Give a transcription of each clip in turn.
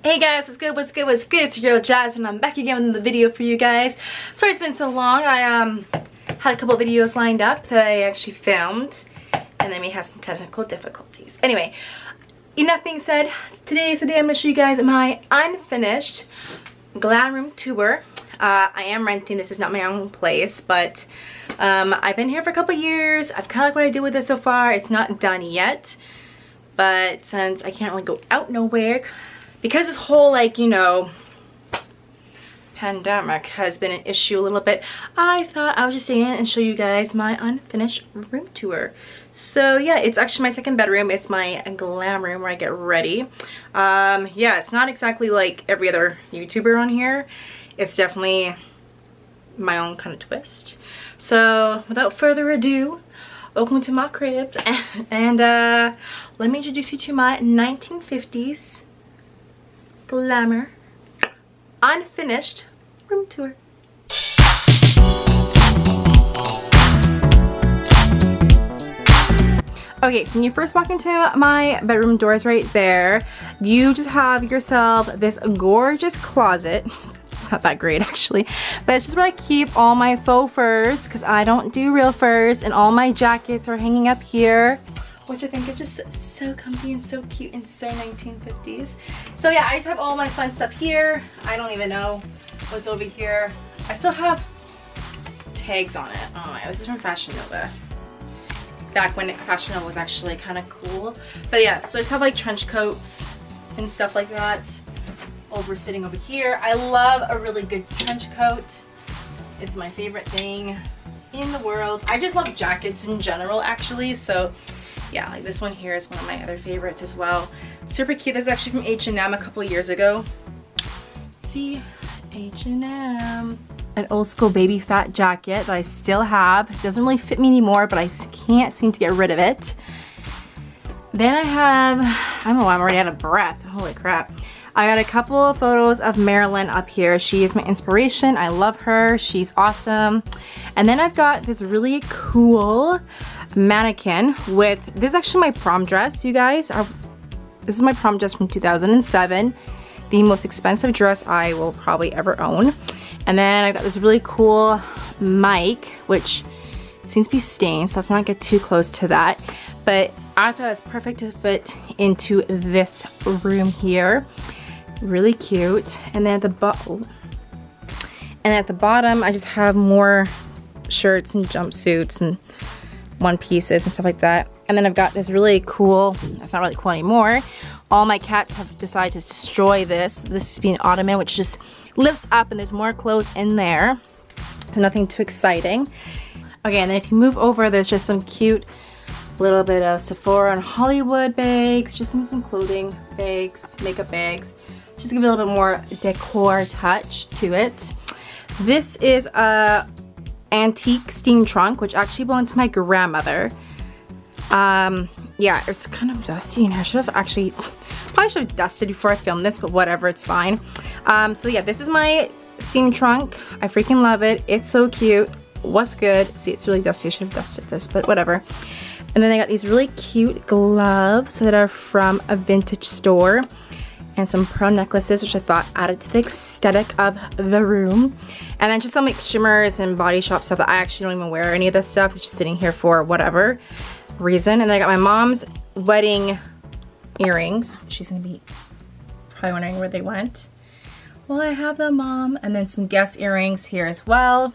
Hey guys, what's good, what's good, what's good? It's your girl Jazz and I'm back again with another video for you guys. Sorry it's been so long. I had a couple videos lined up that I actually filmed and then we had some technical difficulties. Anyway, enough being said, today I'm going to show you guys my unfinished glam room tour. I am renting, this is not my own place, but I've been here for a couple years. I've kind of liked what I did with it so far. It's not done yet, but since I can't really go out nowhere, because this whole, like, you know, pandemic has been an issue a little bit, I thought I would just stay in and show you guys my unfinished room tour. So yeah, it's actually my second bedroom. It's my glam room where I get ready. Yeah, it's not exactly like every other YouTuber on here. It's definitely my own kind of twist. So without further ado, welcome to my cribs, and let me introduce you to my 1950s glamour unfinished room tour. Okay, so when you first walk into my bedroom doors right there, you just have yourself this gorgeous closet. It's not that great actually, but it's just where I keep all my faux furs because I don't do real furs, and all my jackets are hanging up here, which I think is just so comfy and so cute and so 1950s. So yeah, I just have all my fun stuff here. I don't even know what's over here. I still have tags on it. Oh my, this is from Fashion Nova. Back when Fashion Nova was actually kind of cool. But yeah, so I just have like trench coats and stuff like that over sitting over here. I love a really good trench coat. It's my favorite thing in the world. I just love jackets in general actually, so yeah, like this one here is one of my other favorites as well. Super cute. This is actually from H&M a couple years ago. See, H&M. An old school baby fat jacket that I still have. It doesn't really fit me anymore, but I can't seem to get rid of it. Then I have, I don't know why I'm already out of breath. Holy crap. I got a couple of photos of Marilyn up here. She is my inspiration. I love her. She's awesome. And then I've got this really cool mannequin with, this is actually my prom dress, you guys. This is my prom dress from 2007. The most expensive dress I will probably ever own. And then I've got this really cool mic, which seems to be stained, so let's not get too close to that. But I thought it's perfect to fit into this room here. Really cute. And then at the bottom, I just have more shirts and jumpsuits and one pieces and stuff like that. And then I've got this really cool, that's not really cool anymore. All my cats have decided to destroy this. This is being an ottoman, which just lifts up and there's more clothes in there. So nothing too exciting. Okay, and then if you move over, there's just some cute little bit of Sephora and Hollywood bags, just some clothing bags, makeup bags, just to give it a little bit more decor touch to it. This is a antique steam trunk, which actually belonged to my grandmother. Yeah, it's kind of dusty, and I should have actually, probably should have dusted before I filmed this, but whatever, it's fine. So yeah, this is my steam trunk. I freaking love it. It's so cute. What's good? See, it's really dusty. I should have dusted this, but whatever. And then I got these really cute gloves that are from a vintage store, and some pearl necklaces, which I thought added to the aesthetic of the room. And then just some like shimmers and Body Shop stuff that I actually don't even wear any of this stuff. It's just sitting here for whatever reason. And then I got my mom's wedding earrings. She's gonna be probably wondering where they went. Well, I have them, Mom. And then some Guess earrings here as well.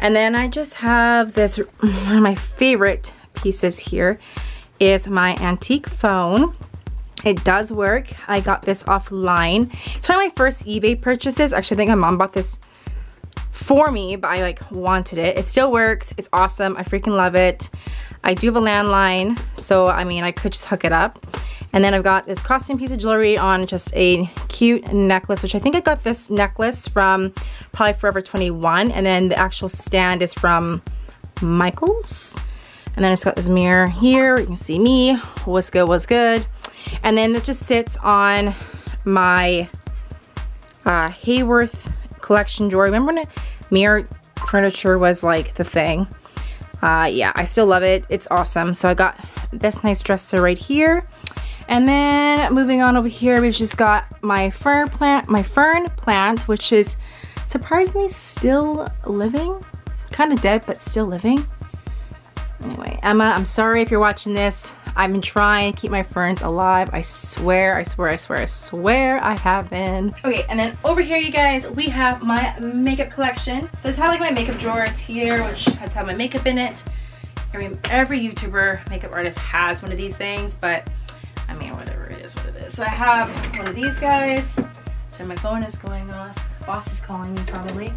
And then I just have this, one of my favorite pieces here is my antique phone. It does work. I got this offline. It's one of my first eBay purchases. Actually, I think my mom bought this for me, but I like wanted it. It still works. It's awesome. I freaking love it. I do have a landline, so I mean, I could just hook it up. And then I've got this costume piece of jewelry on just a cute necklace, which I think I got this necklace from probably Forever 21. And then the actual stand is from Michael's. And then I just got this mirror here. You can see me. What's good, what's good. And then it just sits on my Hayworth collection drawer. Remember when mirror furniture was like the thing? Yeah, I still love it. It's awesome. So I got this nice dresser right here. And then moving on over here, we've just got my fern plant, which is surprisingly still living. Kind of dead, but still living. Anyway, Emma, I'm sorry if you're watching this. I've been trying to keep my ferns alive. I swear I have been. Okay, and then over here, you guys, we have my makeup collection. So it's how like my makeup drawers here, which has had my makeup in it. Every YouTuber, makeup artist has one of these things, but I mean, whatever, it is what it is. So I have one of these guys. So my phone is going off. Boss is calling me probably.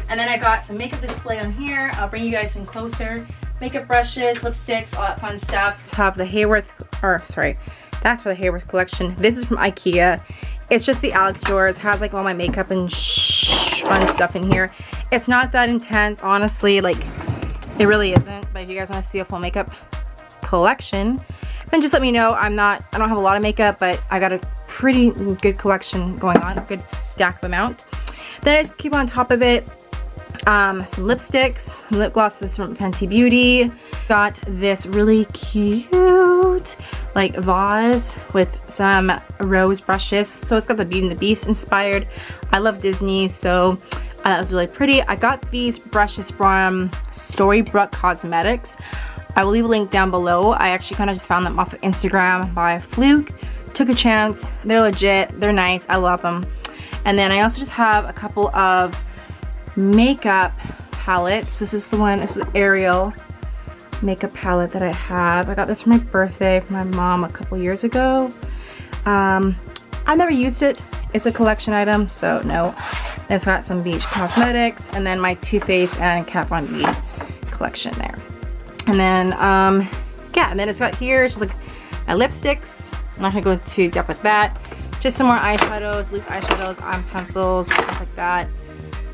And then I got some makeup display on here. I'll bring you guys in closer. Makeup brushes, lipsticks, all that fun stuff. To have the that's for the Hayworth collection. This is from IKEA. It's just the Alex drawers. It has like all my makeup and fun stuff in here. It's not that intense, honestly. Like, it really isn't. But if you guys want to see a full makeup collection, then just let me know. I don't have a lot of makeup, but I got a pretty good collection going on, a good stack of amount. Then I just keep on top of it some lipsticks, lip glosses from Fenty Beauty. Got this really cute like vase with some rose brushes. So it's got the Beauty and the Beast inspired. I love Disney, so that was really pretty. I got these brushes from Storybrooke Cosmetics. I will leave a link down below. I actually kind of just found them off of Instagram by fluke. Took a chance. They're legit. They're nice. I love them. And then I also just have a couple of makeup palettes. This is the one, this is the Ariel makeup palette that I have. I got this for my birthday from my mom a couple years ago. I've never used it. It's a collection item, so no. It's got some Beach Cosmetics and then my Too Faced and Kat Von D collection there. And then, yeah, and then it's got here, it's just like my lipsticks. I'm not gonna go too depth with that. Just some more eyeshadows, loose eyeshadows, eye pencils, stuff like that.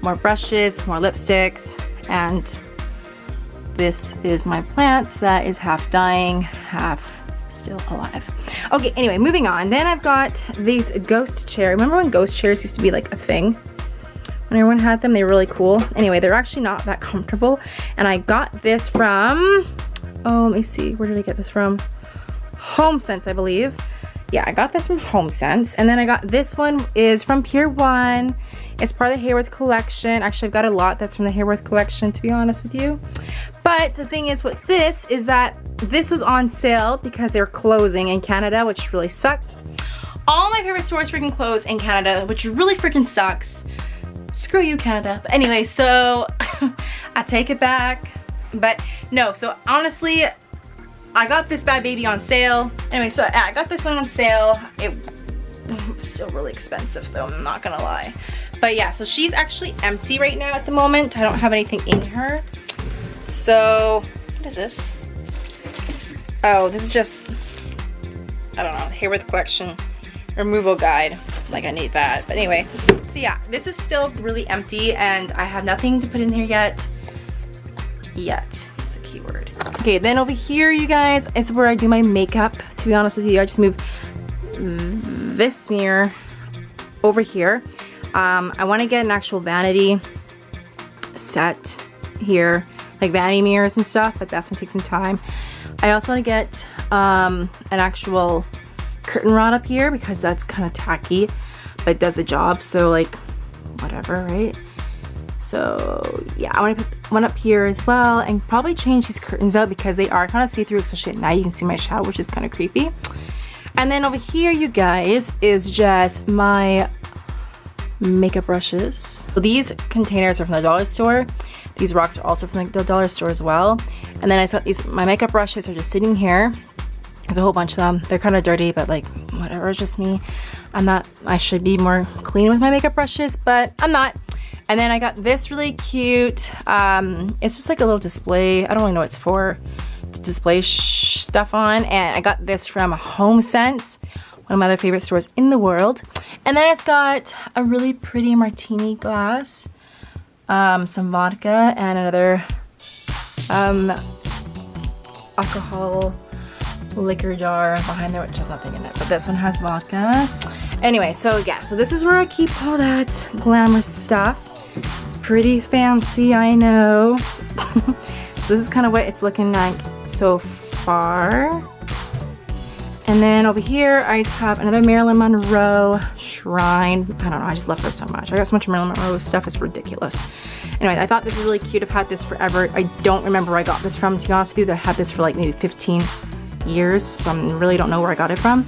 More brushes, more lipsticks, and this is my plant that is half dying, half still alive. Okay, anyway, moving on. Then I've got these ghost chairs. Remember when ghost chairs used to be like a thing? When everyone had them, they were really cool. Anyway, they're actually not that comfortable. And I got this from, oh, let me see, where did I get this from? HomeSense, I believe. Yeah, I got this from HomeSense. And then I got this one is from Pier 1. It's part of the Hayworth collection. Actually, I've got a lot that's from the Hayworth collection, to be honest with you. But the thing is with this is that this was on sale because they're closing in Canada, which really sucked. All my favorite stores freaking close in Canada, which really freaking sucks. Screw you, Canada. But anyway, so I take it back. But no, so honestly, I got this bad baby on sale. Anyway, so I got this one on sale. It was still really expensive though, I'm not gonna lie. But yeah, so she's actually empty right now at the moment. I don't have anything in her. So, what is this? Oh, this is just, I don't know, Hayworth collection removal guide. Like I need that. But anyway, so yeah, this is still really empty and I have nothing to put in here yet. Yet is the key word. Okay, then over here, you guys, is where I do my makeup. To be honest with you, I just moved this mirror over here. I want to get an actual vanity set here, like vanity mirrors and stuff, but that's gonna take some time. I also want to get an actual curtain rod up here because that's kind of tacky, but it does the job, so like whatever, right? So yeah, I want to put one up here as well and probably change these curtains out because they are kind of see-through, especially at night. You can see my shadow, which is kind of creepy. And then over here, you guys, is just my makeup brushes. So these containers are from the dollar store. These rocks are also from the dollar store as well. And then I saw these, my makeup brushes are just sitting here. There's a whole bunch of them. They're kind of dirty, but like whatever, it's just me. I should be more clean with my makeup brushes, but I'm not. And then I got this really cute, it's just like a little display. I don't really know what it's for, to display stuff on. And I got this from HomeSense, one of my other favorite stores in the world. And then it's got a really pretty martini glass, some vodka, and another alcohol liquor jar behind there, which has nothing in it, but this one has vodka. Anyway, so yeah, so this is where I keep all that glamorous stuff. Pretty fancy, I know. So this is kind of what it's looking like so far. And then over here, I just have another Marilyn Monroe shrine. I don't know, I just love her so much. I got so much Marilyn Monroe stuff, it's ridiculous. Anyway, I thought this was really cute. I've had this forever. I don't remember where I got this from, to be honest with you. I had this for like maybe 15 years, so I really don't know where I got it from.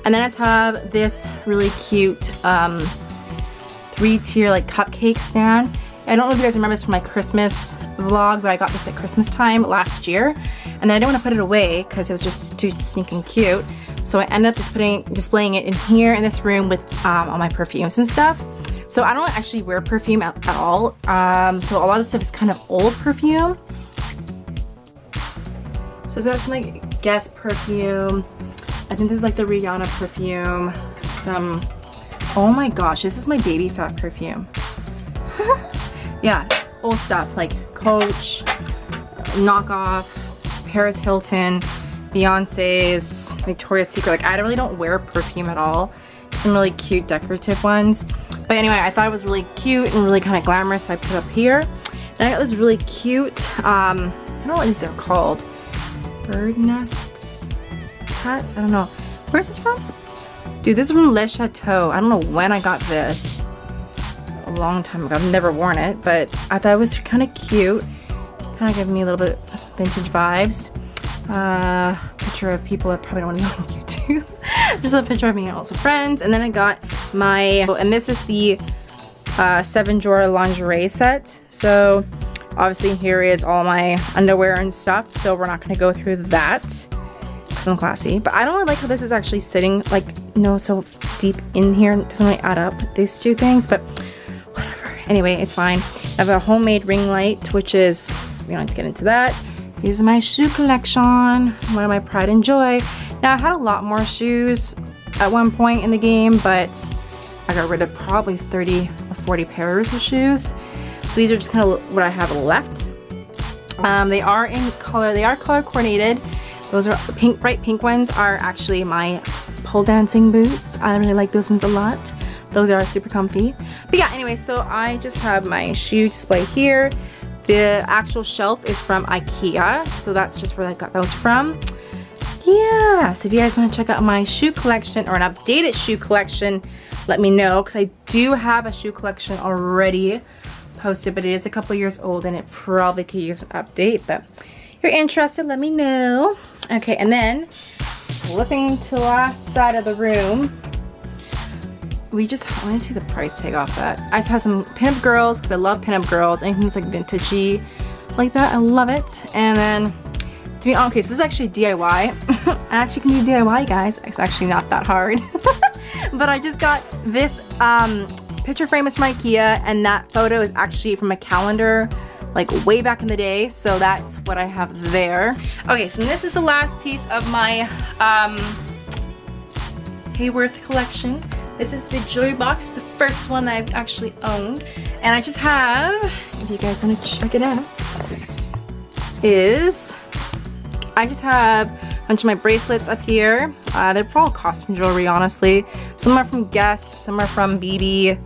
And then I just have this really cute 3-tier like cupcake stand. I don't know if you guys remember this from my Christmas vlog, but I got this at Christmas time last year. And then I didn't want to put it away because it was just too sneaking cute. So I ended up just displaying it in here in this room with all my perfumes and stuff. So I don't actually wear perfume at all. So a lot of stuff is kind of old perfume. So that's like Guess perfume. I think this is like the Rihanna perfume. Some, oh my gosh, this is my baby fat perfume. Yeah, old stuff like Coach, Knockoff, Paris Hilton, Beyonce's, Victoria's Secret. Like I really don't wear perfume at all. Some really cute decorative ones. But anyway, I thought it was really cute and really kind of glamorous, so I put it up here. Then I got this really cute, I don't know what these are called. Bird nests? Hats? I don't know. Where's this from? Dude, this is from Le Chateau. I don't know when I got this. A long time ago. I've never worn it, but I thought it was kind of cute. Kind of giving me a little bit vintage vibes. Picture of people that probably don't want to know on YouTube. Just a picture of me and also friends. And then I got my, and this is the 7-drawer lingerie set. So obviously here is all my underwear and stuff. So we're not going to go through that because I'm classy. But I don't really like how this is actually sitting like, you know, so deep in here. It doesn't really add up, these two things, but whatever. Anyway, it's fine. I have a homemade ring light, which is, we don't have to get into that. This is my shoe collection, one of my pride and joy. Now I had a lot more shoes at one point in the game, but I got rid of probably 30 or 40 pairs of shoes. So these are just kind of what I have left. They are in color, they are color coordinated. Those are pink, bright pink ones are actually my pole dancing boots. I really like those ones a lot. Those are super comfy. But yeah, anyway, so I just have my shoe display here. The actual shelf is from IKEA, so that's just where I got those from. Yeah, so if you guys want to check out my shoe collection or an updated shoe collection, let me know, because I do have a shoe collection already posted, but it is a couple years old and it probably could use an update. But if you're interested, let me know. Okay, and then flipping to the last side of the room, we just, I want to take the price tag off that. I just have some pinup girls because I love pinup girls. Anything that's like vintagey like that, I love it. And then, to be honest, okay, so this is actually DIY. I actually can do DIY, guys. It's actually not that hard. But I just got this picture frame is from IKEA, and that photo is actually from a calendar like way back in the day. So that's what I have there. Okay, so this is the last piece of my Hayworth collection. This is the Joy Box, the first one that I've actually owned. And I just have, if you guys want to check it out, I just have a bunch of my bracelets up here. They're all costume jewelry, honestly. Some are from Guess, some are from BB.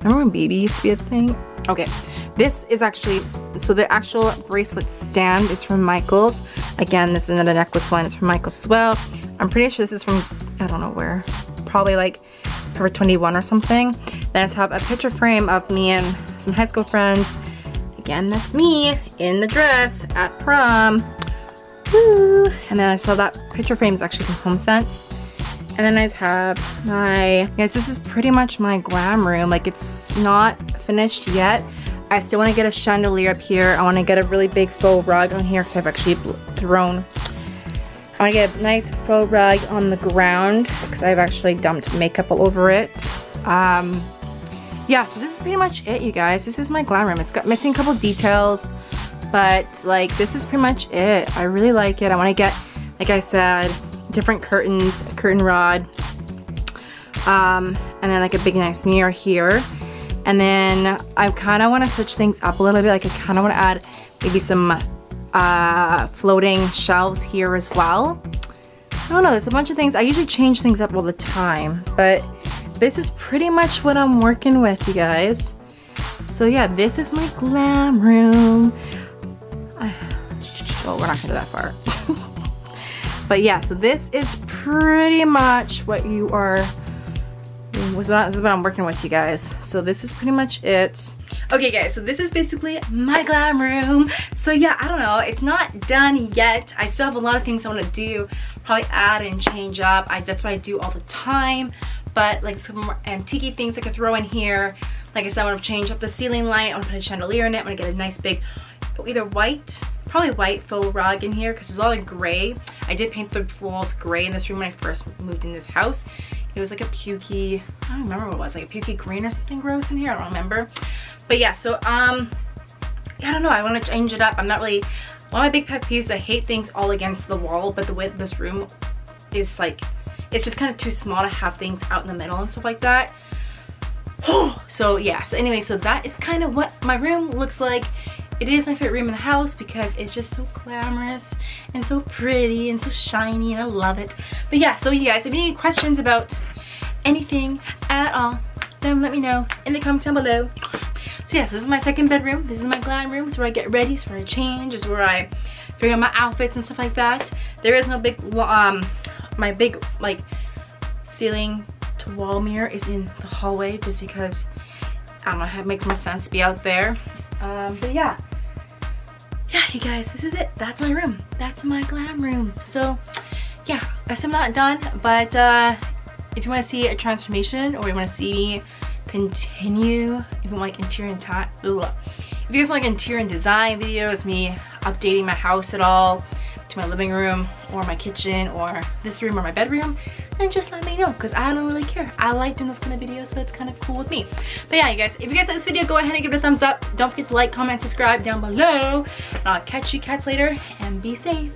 Remember when BB used to be a thing? Okay, this is actually, so the actual bracelet stand is from Michaels. Again, this is another necklace one, it's from Michaels as well. I'm pretty sure this is from, I don't know where, probably like Forever 21 or something. Then I just have a picture frame of me and some high school friends. Again, that's me in the dress at prom. Woo! And then I saw that picture frame is actually from HomeSense. And then I just have my, yes, this is pretty much my glam room. Like, it's not finished yet. I still want to get a chandelier up here. I want to get a really big faux rug on here because I've actually thrown. I want to get a nice faux rug on the ground because I've actually dumped makeup all over it. Yeah, so this is pretty much it, you guys. This is my glam room. It's got missing a couple details, but like this is pretty much it. I really like it. I want to get, like I said, different curtains, a curtain rod, and then like a big nice mirror here. And then I kind of want to switch things up a little bit. Like I kind of want to add maybe some floating shelves here as well. I don't know, there's a bunch of things. I usually change things up all the time, but this is pretty much what I'm working with, you guys. So yeah, this is my glam room. Oh, we're not gonna go that far. But yeah, so this is pretty much what you are, this is what I'm working with, you guys. So this is pretty much it. Okay guys, so this is basically my glam room. So yeah, I don't know, it's not done yet. I still have a lot of things I want to do, probably add and change up. That's what I do all the time. But like some more antique things I could throw in here. Like I said, I want to change up the ceiling light. I want to put a chandelier in it. I want to get a nice big, either white, probably white faux rug in here because it's all in gray. I did paint the walls gray in this room when I first moved in this house. It was like a pukey, I don't remember what it was, like a pukey green or something gross in here. I don't remember. But yeah, so I don't know, I want to change it up. I'm not really, one of my big pet peeves, I hate things all against the wall, but the way this room is like, it's just kind of too small to have things out in the middle and stuff like that. So yeah, so anyway, so that is kind of what my room looks like. It is my favorite room in the house because it's just so glamorous and so pretty and so shiny, and I love it. But yeah, so you guys, if you have any questions about anything at all, then let me know in the comments down below. So yes, this is my second bedroom. This is my glam room. It's where I get ready. It's where I change. It's where I figure out my outfits and stuff like that. There is no big, my big like ceiling to wall mirror is in the hallway just because, I don't know, it makes more sense to be out there. But yeah, you guys, this is it. That's my room. That's my glam room. So yeah, I guess I'm not done, but if you want to see a transformation, or you want to see me continue, if you want like interior and if you guys like interior and design videos, me updating my house at all to my living room or my kitchen or this room or my bedroom, then just let me know because I don't really care. I like doing this kind of videos, so it's kind of cool with me. But yeah, you guys, if you guys like this video, go ahead and give it a thumbs up. Don't forget to like, comment, subscribe down below, and I'll catch you cats later, and be safe.